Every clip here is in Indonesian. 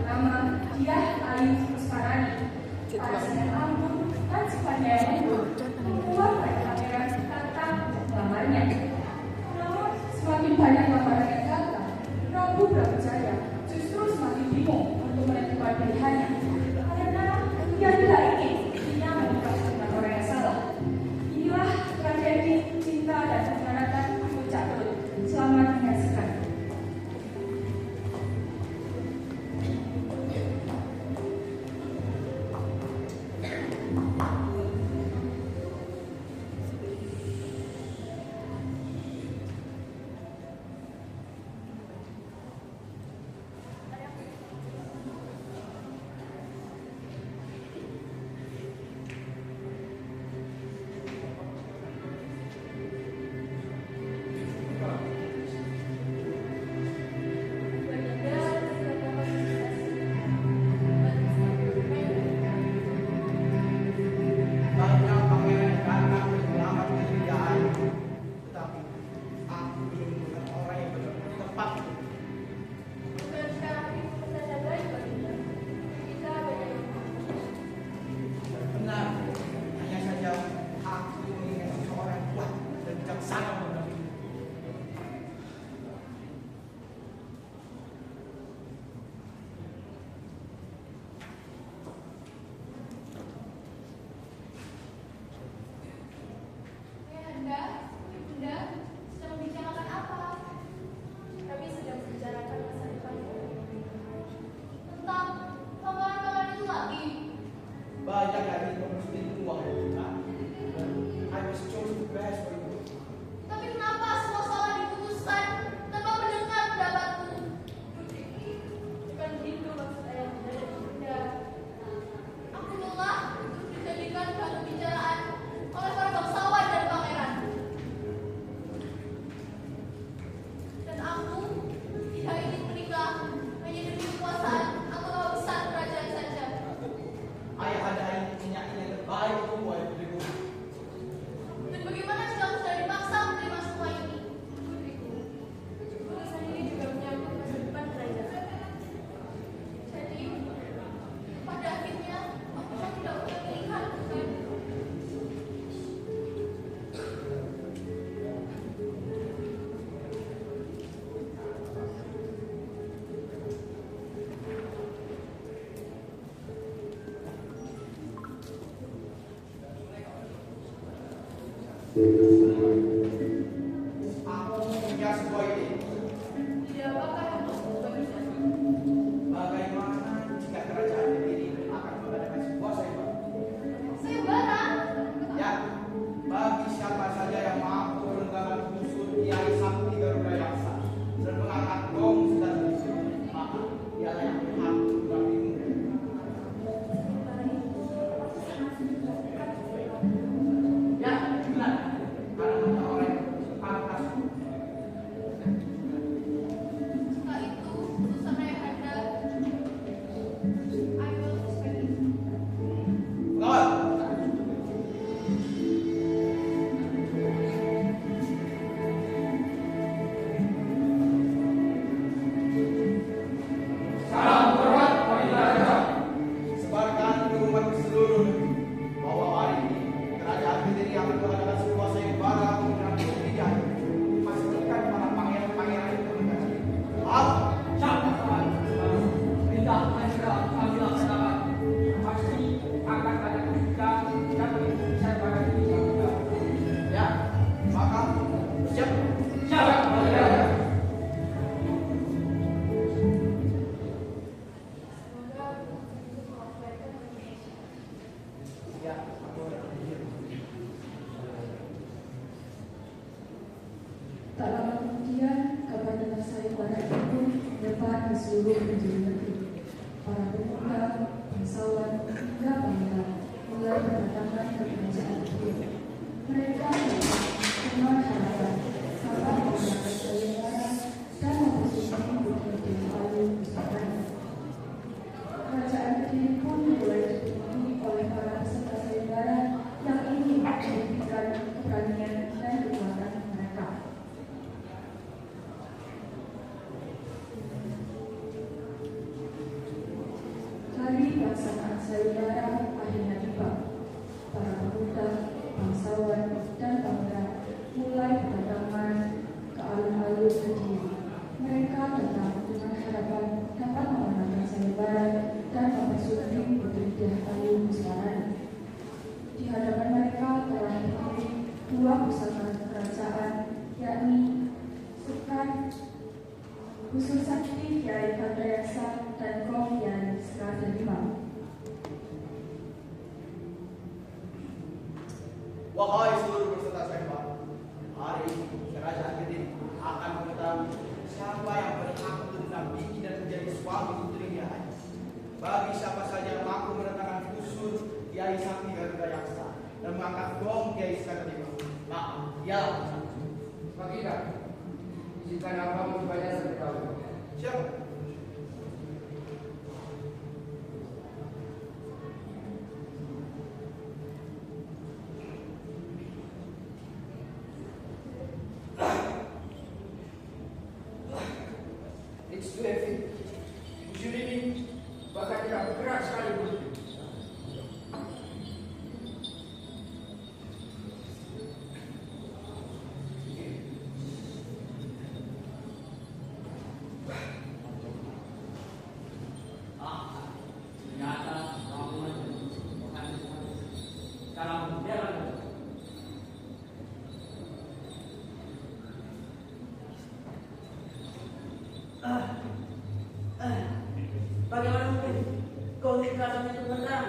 Nama dia Ayu Kusparani. Parasannya anggun dan sifatnya itu membuat banyak kamera tentang gambarnya. Namun semakin banyak gambar yang datang, Prabu Brawijaya justru semakin bingung untuk menentukan pilihannya. Karena dia tidak ingin dirinya menikah dengan orang yang salah. Inilah tragedi cinta dan pengkhianatan Anggun Cakut. Selamat menyaksikan. Aku punya sebuah ide. Tidak apakah Bagaimana jika kerajaan ini akan mengadakan sebuah sayembara? sayembara? Ya, bagi siapa saja yang mampu menunggangi musuh Kiai Sakti Garuda Yaksa dan mengangkat gong sudah terisi, maka dialah yang berhak mendampingi. Ya, benar. Karena orang pantas. Jika itu urusan ayahanda, I will respect it. Kawan. Sebarkan pengumuman ke seluruh negeri bahwa hari ini kerajaan Kediri akan mengadakan sebuah sayembara untuk menyambut memastikan para pangeran-pangeran itu menjadi Perintah segera kami laksanakan. Pasti akan ada kejutan dan saya pada diri juga. ya, maka siap. Siap. Ya, Tak lama kemudian, kabar tentang sayembara itu menyebar di seluruh penjuru negeri. Para pemuda, bangsawan, hingga pangeran mulai berdatangan ke kerajaan itu. Mereka dengan harapan dapat mengadakan sayembara dan mempersembahkan putri Ayu Kusparani. Kerajaan Kediri pun mulai dipenuhi oleh para peserta sayembara yang ingin membuktikan keberanian dan kekuatan mereka. pelaksanaan sayembara akhirnya tiba. Para pemuda, bangsawan, dan pangeran mulai berdatangan ke alun-alun Kediri. Mereka datang dengan harapan dapat memenangkan sayembara dan mempersulit Putri Dirgahayu Pusparani. Di hadapan mereka telah berdiri dua pusaka kerajaan, yakni Busur Sakti Kyai Kandayaksa dan Kom Kyai Sradanima. Wahai seluruh peserta sembah, hari ini Kerajaan Kediri akan mengetahui siapa yang berhak untuk mendampingi dan menjadi suami Putri Dirgahayu. Bagi siapa saja yang mampu mendatangkan Busur Kyai Sakti Kandayaksa dan mengangkat Kom Kyai Sradanima, maka dia Baginda, izinkan hamba membacanya terlebih dahulu. siapa? It's too heavy. Busur ini bahkan tidak bergerak sekalipun. Bagaimana mungkin kau ikhlasnya itu benar?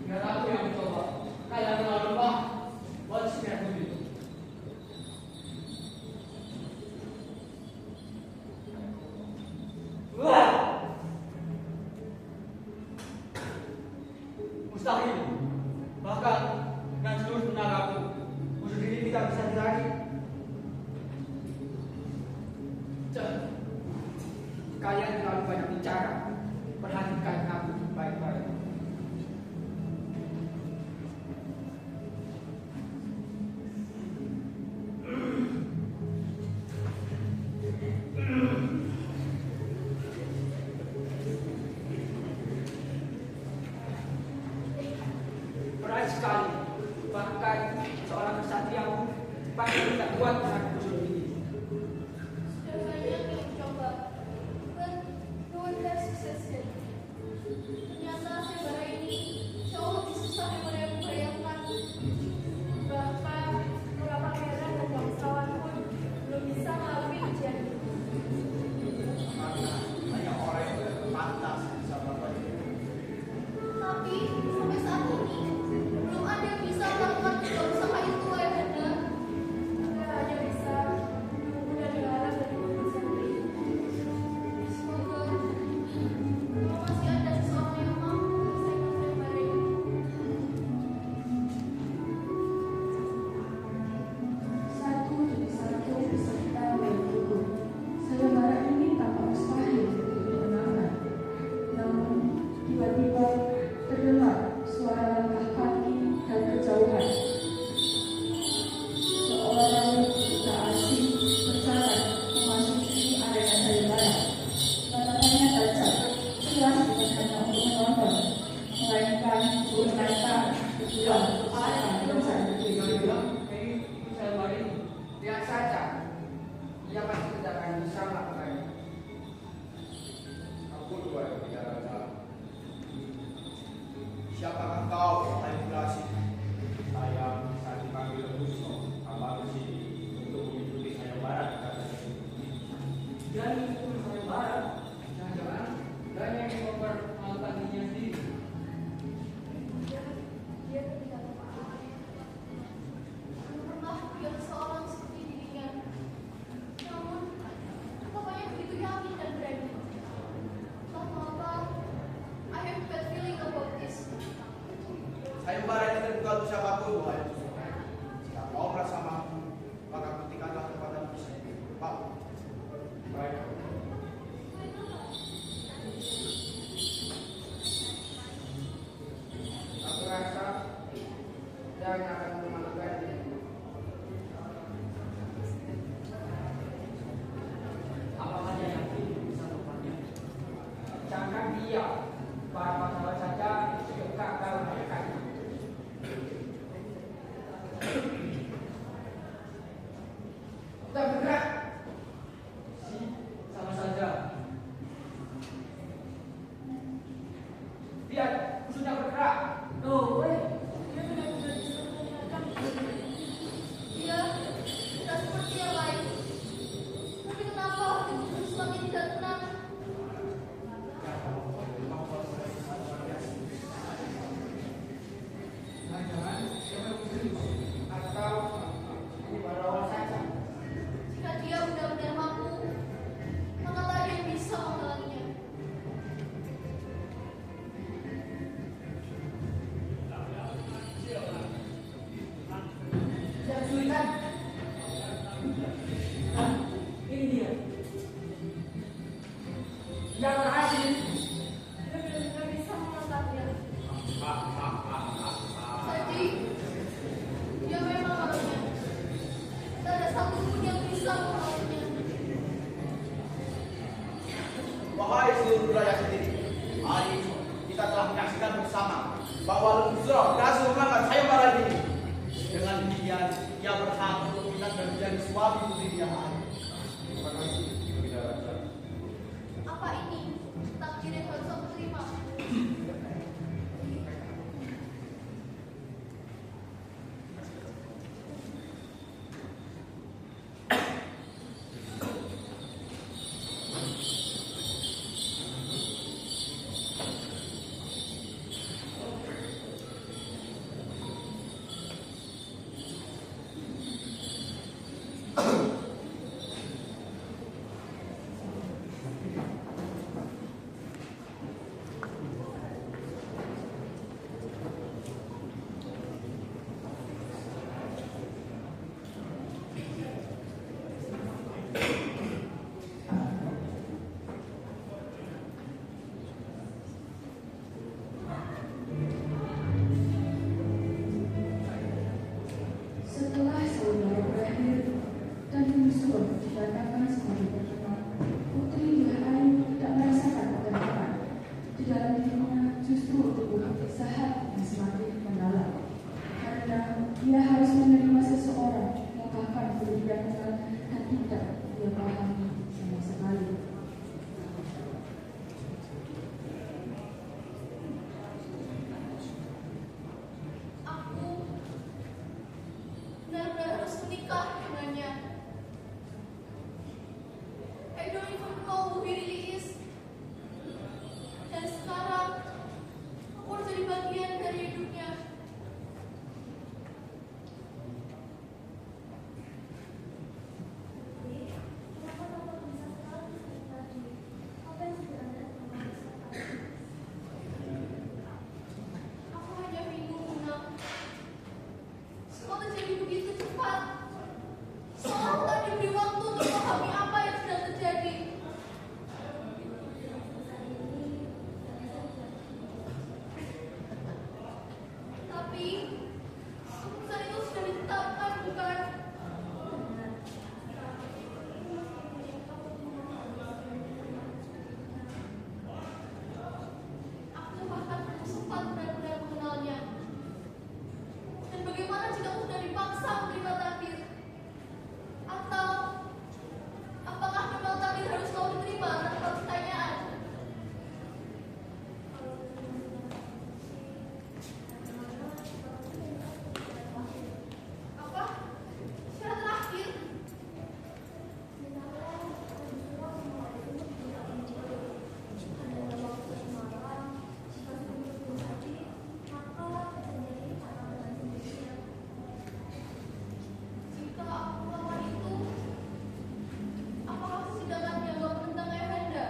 Biar aku yang mencoba. Kalian menolak lembah, buat sekian begitu. Wah! Mustahil. Bahkan dengan seluruh tenagaku, busur ini tidak bisa ditarik. Kalian terlalu banyak bicara. Perhatikan aku baik-baik. Berat sekali. Bahkan seorang kesatria pun pasti tidak kuat dengan busur ini. Sudah banyak yang mencoba, but no one has succeeded. Ternyata sayembara ini jauh lebih susah daripada yang kubayangkan. Bahkan para pangeran dan bangsawan pun belum bisa melalui ujian ini. Karena banyak orang yang tidak pantas bisa melakukan itu. Tapi sampai saat ini belum ada yang bisa melakukan usaha itu, Ayahanda. Anda hanya bisa bisa melawannya. Wahai seluruh rakyat sendiri, hari ini kita telah menyaksikan bersama bahwa Lembu Suro berhasil mengangkat sayembara ini. Dengan demikian, ia berhak untuk pindah dan menjadi suami putri dia. Terima kasih, Bunda Raja. Apa ini takdir yang harus aku terima? Setelah saudara berakhir dan Yusuf dikatakan sebagai pemenang, Putri Diah tidak merasakan kegagalan. Di dalam dirinya justru tumbuh keresahan yang semakin mendalam, karena dia harus menerima seseorang yang bahkan belum dia kenal dan tidak dia pahami sama sekali. Aku benar-benar harus menikah dengannya. I don't even know who he really is. Dan sekarang aku harus jadi bagian dari hidupnya. Aku hanya bingung, Bunda. Semua terjadi begitu cepat. Seolah aku tak diberi waktu untuk memahami apa yang sedang terjadi. Tapi keputusan itu sudah ditetapkan, bukan? Aku bahkan belum sempat benar-benar mengenalnya. Dan bagaimana jika aku sudah dipaksa menerima takdir? Atau apakah memang takdir harus selalu diterima tanpa pertanyaan? Apa? Syarat terakhir? Jika aku melakukan itu, apakah aku sudah akan dianggap menentang ayahanda?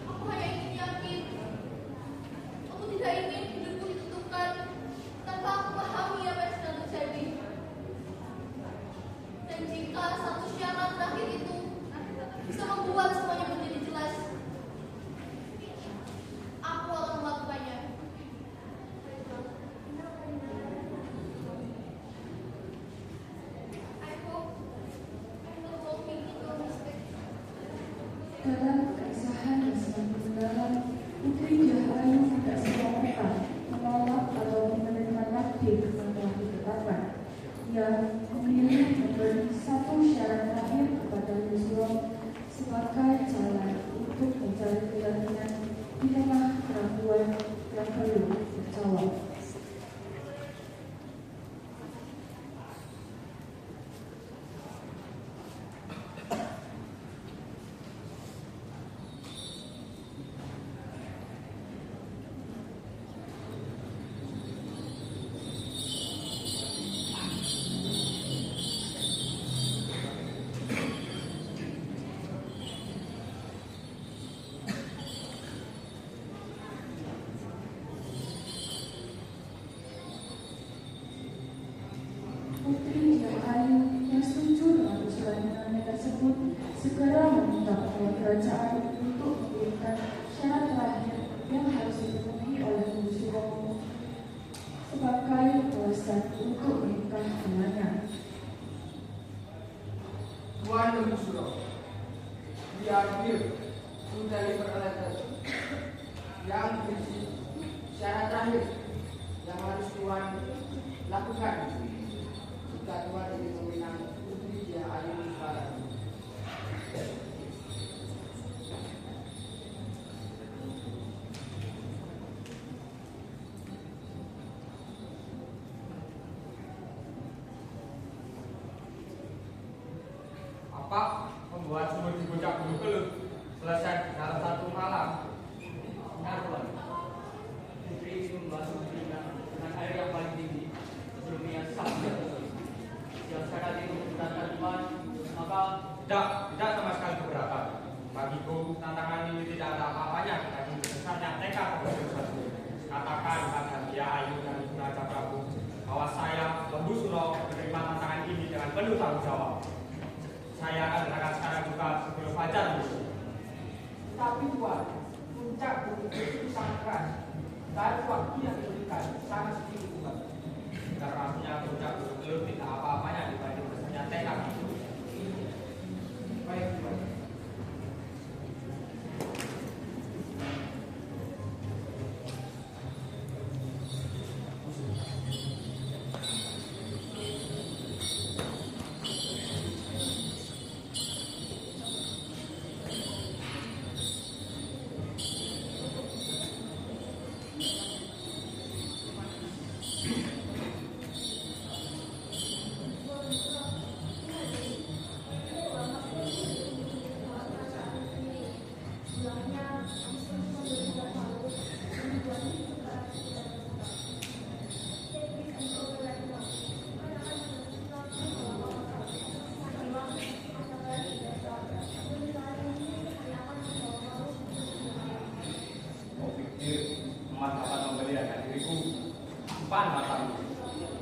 Aku hanya ingin yakin. Aku tidak ingin hidupku ditentukan tanpa aku pahami apa yang sedang terjadi. Dan jika satu syarat terakhir itu bisa membuat semuanya menjadi jelas, aku akan melakukannya. I hope I'm not walking into a mistake. Dalam keresahan yang semakin mendalam, Putri Diah tidak serta-merta menolak atau menerima takdir yang telah ditetapkan. Ia memilih memberi satu syarat terakhir kepada Yusuf sebagai jalan untuk mencari keyakinan di tengah keraguan yang belum terjawab. Putri Diah yang setuju dengan usulan tersebut segera meminta kepala kerajaan untuk mengirimkan syarat terakhir yang harus dipenuhi oleh Yusuf membebaskan untuk menikah dengannya. Tuan Lembu Suro, diambil dari peralatan yang berisi syarat terakhir yang harus Tuan lakukan jika Tuan ingin meminang Putri Dia Ayu Nusparani. Apa membuat semua bocah bulu selesai dalam satu malam? Benar, Tuan. Putri ingin membasuh dirinya dengan air yang paling tinggi sebelum ia sampai betul. Jika syarat itu memberatkan Tuan, maka Tidak sama sekali keberatan. Bagiku tantangan ini tidak ada apa-apanya bagi besarnya tekad keputusan. Katakan pada Dia Ayu dan Ibu Raja Prabu bahwa saya Lembu Suro menerima tantangan ini dengan penuh tanggung jawab. Saya akan berangkat sekarang juga sebelum fajar. Tapi Tuan, puncak gunung itu sangat keras dan waktu yang diberikan sangat sedikit Tuan. Kerasnya puncak gunung Kelut tidak apa-apanya dibanding besarnya tekad itu. Baik Tuan. Emas dapat membeli harga diriku. Empan matamu.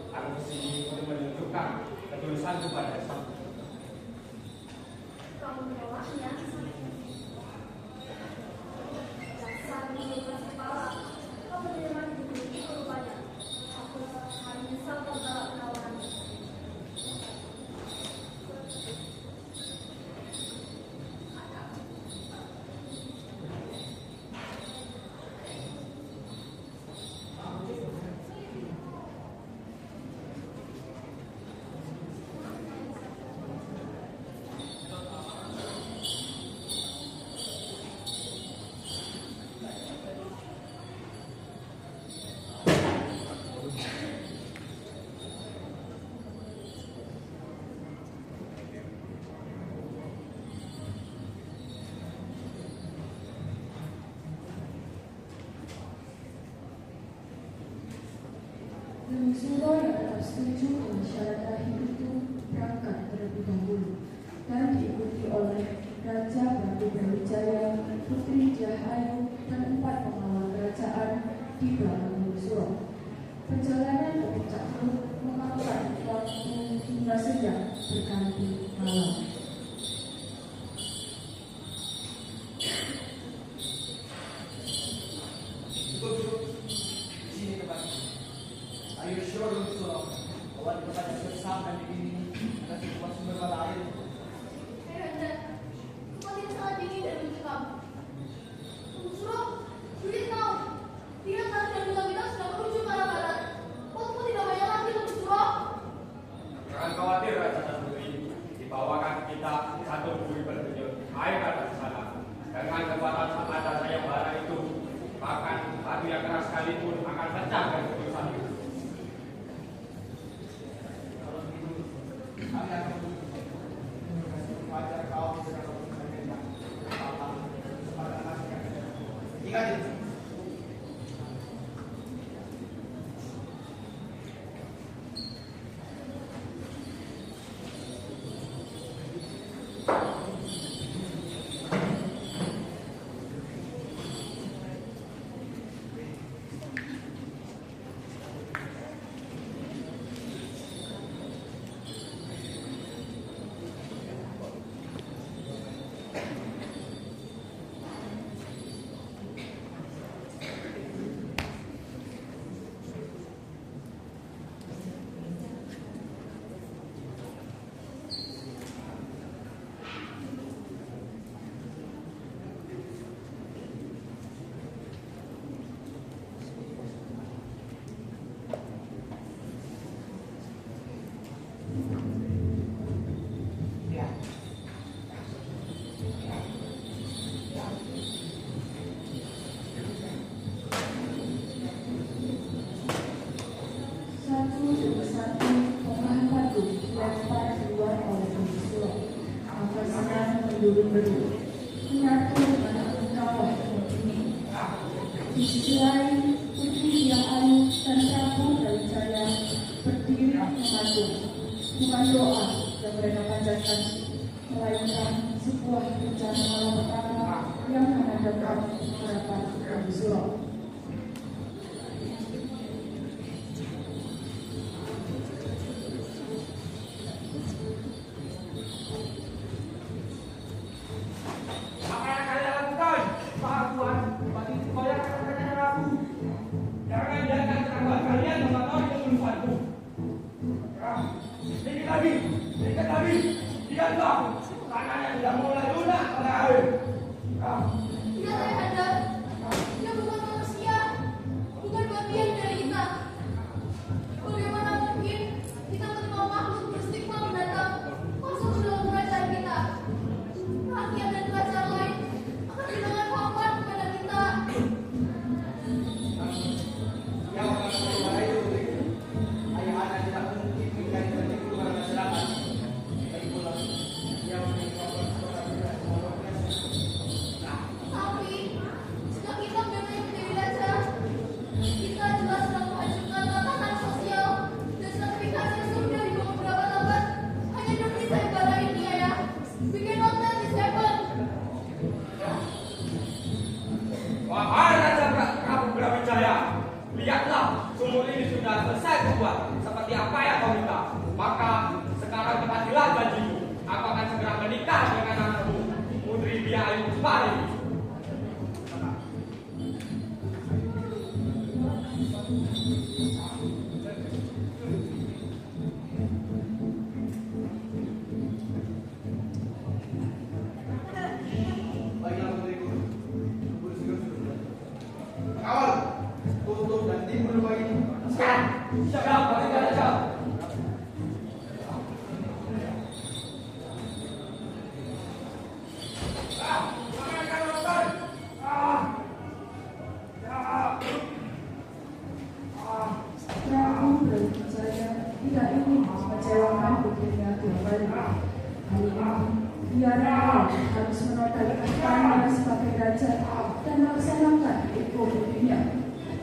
Aku kesini untuk menunjukkan ketulusanku pada sang. Kamu menolaknya. Dasar menurut kepala. Kau menerima hidup itu rupanya. Aku hari menyesal kau dalam penawarannya. Lembu Suro yang tetap setuju dengan syarat terakhir itu berangkat terlebih dahulu dan diikuti oleh Raja Prabu Brawijaya, Putri Dia Ayu, dan 4 pengawal kerajaan di belakang Lembu Suro. Perjalanan ke puncak Kelut memakan waktu hingga sejam berganti malam. Are you sure, Lembu Suro, bahwa di tempat yang bersama di sini ada sebuah sumber mata air? Ayahanda, tempat ini sangat dingin dan mencekam. Lembu Suro, sulit kau. Lihat tanah dan bintang-bintang sudah menuju ke arah barat. Potmu tidak banyak lagi, Lembu Suro. Jangan khawatir Raja dan Putri. Di bawah kaki kita satu bumi bertujuh. Air ada di sana. Dengan kekuatan semata sayembara itu, bahkan batu yang keras sekalipun akan pecah dari keputusan itu. Kalau begitu, kami akan mengasih wajar kau dengan keputusan kita. Apa? Kesempatan masih ada. Ingat itu. memberu, menyatu dengan kawah ini. Di sisi lain, Putri yang ayu dan Prabu Brawijaya berdiri mematung, bukan doa yang mereka panjatkan, melainkan sebuah rencana malapetaka yang menandakan harapan Prabu Suro. Apa yang kalian lakukan? Pak Tuan, bagi koyak rencana Prabu. Jangan biarkan keraguan kalian mempengaruhi keputusanku. Sedikit lagi, diamlah. Tangannya sudah mulai lunak pada air. Tidak, Ayahanda. Dia bukan manusia, bukan bagian dari kita. Bagaimana mungkin kita menerima makhluk berstigma mendatang masuk ke dalam kerajaan kita? Rakyat dan kerajaan lain akan kehilangan hormat kepada kita. Yang akan memulai itu, ayah anda tidak mungkin menjadi tertipu pada masyarakat. Lagi pula, yang menyebabkan keberadaan Tapi, jika kita benar-benar menjadi raja, kita jelas sedang menghancurkan tatanan sosial dan sertifikasi yang sudah dibangun berabad-abad hanya demi sayembara ini, Ayah. We cannot let this happen. Wahai Raja Prabu Brawijaya, lihatlah sumur ini sudah selesai dibuat seperti apa yang kau minta. Maka sekarang tepatilah janjimu. Aku akan segera menikah dengan anakmu, Putri Bia Ayu Kuspari. Baiklah putriku, kawal, tutup dan timbul lubang ini. Siap, Baginda Raja. Prabu Brawijaya tidak ingin mengecewakan putrinya kembali. Kali ini, dia rela harus menodai perannya sebagai raja dan melaksanakan hukum putrinya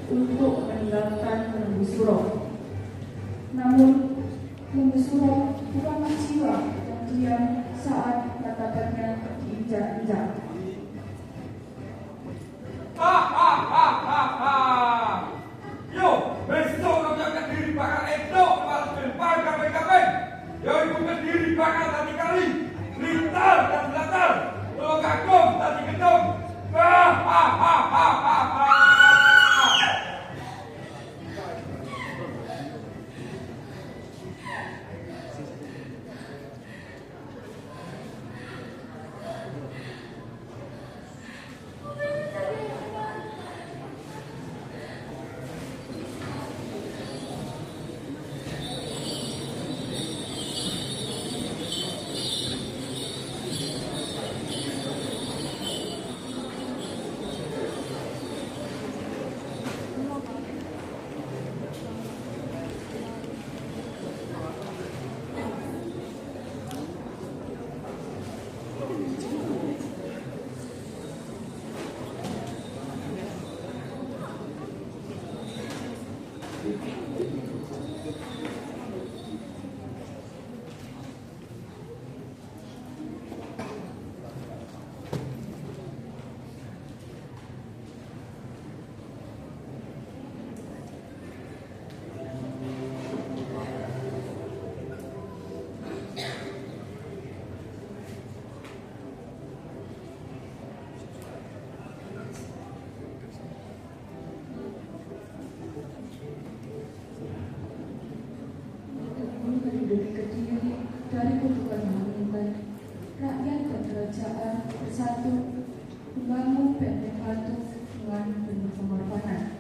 untuk meninggalkan Lembu Suro. Namun, Lembu Suro bukanlah jiwa yang diam saat martabatnya diinjak-injak. Yo, besok kau jangan diri bakal edok kepala depan kami. Yo, ibu berdiri bakal tadi kali. Lintar dan latar. Tolong kagum tadi gedung. Dari kutukan Hamilton, rakyat dan kerajaan bersatu membangun benteng batu dengan penuh pengorbanan.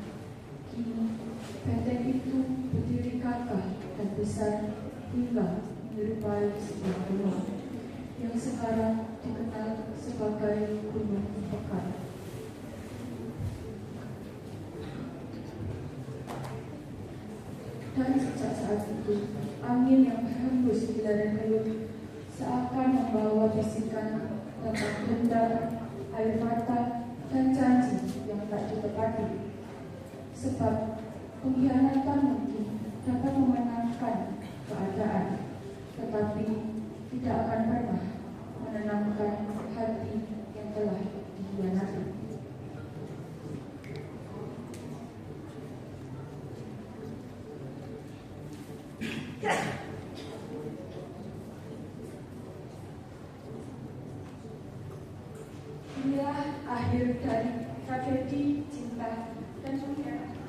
Kini, benteng itu berdiri gagah dan besar hingga menyerupai sebuah rumah yang sekarang dikenal sebagai Gunung Pekar. Dan sejak saat itu, angin yang berhembus di ladang kayu seakan membawa bisikan tentang dendam, air mata, dan janji yang tak ditepati. Sebab pengkhianatan mungkin dapat memenangkan keadaan, tetapi tidak akan pernah menenangkan hati yang telah dikhianati. Inilah akhir dari tragedi cinta dan pengkhianatan.